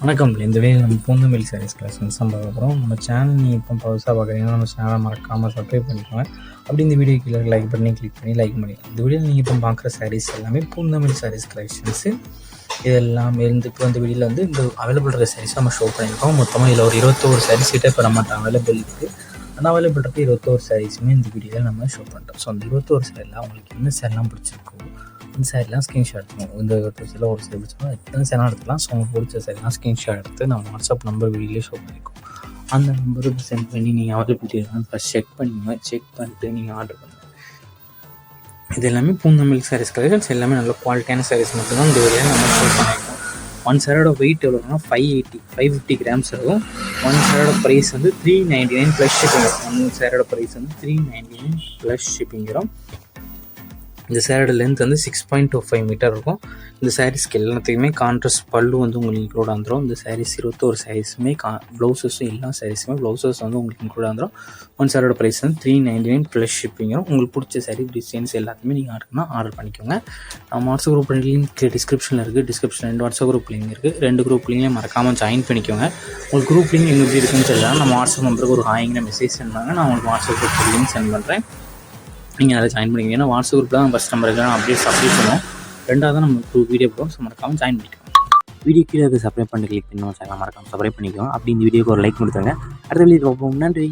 வணக்கம். இந்த வீடியோ நம்ம பூந்தமல்லி சாரீஸ் கலெக்ஷன்ஸ் தான் பார்க்க போகிறோம். நம்ம சேனல் நீங்கள் இப்போ புதுசாக பார்க்குறீங்கன்னா நம்ம சேனலை மறக்காமல் சப்ஸ்கிரைப் பண்ணிக்கோங்க. அப்படி இந்த வீடியோ கீழே லைக் பண்ணி கிளிக் பண்ணி லைக் பண்ணிக்கலாம். இந்த வீடியோ நீங்கள் இப்போ பார்க்குற சாரீஸ் எல்லாமே பூந்தமல்லி சாரீஸ் கலெக்ஷன்ஸு. இது எல்லாமே இப்போ இந்த வீடியோவில் வந்து இந்த அவைலபிள் இருக்கிற சாரீஸ் நம்ம ஷோ பண்ணியிருக்கோம். மொத்தமாக இதில் ஒரு 21 சாரீஸ் கிட்டே இப்போ நம்மகிட்ட அவைலபிள் இருக்குது. அந்த அவைலபிள் இருக்க 21 சாரீஸுமே இந்த வீடியோவில் நம்ம ஷோ பண்ணுறோம். ஸோ அந்த 21 சாரியில் உங்களுக்கு என்ன சாரிலாம் பிடிச்சிருக்கோ அந்த சாரிலாம் ஸ்க்ரீன்ஷாட் எடுத்துக்கணும். இந்த சில ஒரு சாரி பிடிச்சோம்னா எத்தனை சேனல் எடுத்துக்கலாம். ஸோ உங்களுக்கு பிடிச்ச சாரிலாம் ஸ்க்ரீன்ஷாட் எடுத்து நம்ம வாட்ஸ்அப் நம்பர் வீடியோலேயே ஷோ பண்ணியிருக்கோம். அந்த நம்பருக்கு சென்ட் பண்ணி நீங்கள் அவைலபிலிட்டி இருக்கான்னு ஃபஸ்ட் செக் பண்ணிங்க. செக் பண்ணிட்டு நீங்கள் ஆர்டர் பண்ணுங்கள். இது எல்லாமே பூந்தமல்லி சாரீஸ் கலெக்ஷன்ஸ் எல்லாமே நல்ல குவாலிட்டியான சாரீஸ் மட்டும்தான் இந்த வீடியோவில் நம்ம ஷோ பண்ணியிருக்கோம். ஒன் சாரோட வெயிட் எவ்வளோனா 550 கிராம்ஸ் இருக்கும். ஒன் சாரோட ப்ரைஸ் வந்து 399 ப்ளஸ் ஷிப்பிங் வரும். ஒன் சாரோட ப்ரைஸ் வந்து 399 ப்ளஸ் ஷிப்பிங் வரும். இந்த சேரோட லென்த் வந்து 6.25 மீட்டர் இருக்கும். இந்த சாரீஸ்க்கு எல்லாத்துக்குமே கான்ட்ராஸ்ட் பல்லு வந்து உங்களுக்கு இன்க்ளூட் வந்துடும். இந்த சாரீஸ் 21 சாரீஸுமே ப்ளவுசஸும் எல்லா சாரீஸுமே ப்ளவுசஸ் வந்து உங்களுக்கு இன்க்ளூட் வந்துடும். ஒன் சாரோட ப்ரைஸ் வந்து 399 ப்ளஸ் ஷிப்பிங் வரும். உங்களுக்கு பிடிச்ச சாரீ டிசைன்ஸ் எல்லாத்தையுமே நீங்கள் ஆர்டர் பண்ணிக்கோங்க. நம்ம வாட்ஸ்அப் குரூப் லிங்க் டிஸ்கிரிப்ஷனில் இருக்குது. டிஸ்கிரிப்ஷனில் 2 வாட்ஸ்அப் குரூப் லிங்க் இருக்குது. 2 குரூப் லிங்க்லேயும் மறக்காமல் ஜாயின் பண்ணிக்கோங்க. உங்களுக்கு குரூப் லிங்க் எங்கே எப்படி இருக்குன்னு சொல்லலாம். நம்ம வாட்ஸ்அப் நம்பருக்கு ஒரு ஹாய்ங்கிற மெசேஜ் சென்ட் பண்ணுங்க. நான் உங்களுக்கு வாட்ஸ்அப் குரூப் லிங்க் சென்ட் பண்ணுறேன். நீங்கள் அதை ஜாயின் பண்ணிக்கோங்க. ஏன்னா வாட்ஸ்அப் குரூப்பில் தான் ஃபஸ்ட் நம்பருக்கு அப்டேட் பண்ணுவோம். ரெண்டாவது தான் நம்ம வீடியோ போடுவோம். ஸோ மறக்காமல் ஜாயின் பண்ணிக்கோங்க. வீடியோ கீழே சப்ஸ்கிரைப் பண்ணி கிளிக் பண்ணி சேனல் மறக்காமல் சப்ஸ்கிரைப் பண்ணிக்கோங்க. அப்படி இந்த வீடியோக்கு ஒரு லைக் கொடுத்துருங்க. அடுத்த வீடியோ ரொம்ப நன்றி.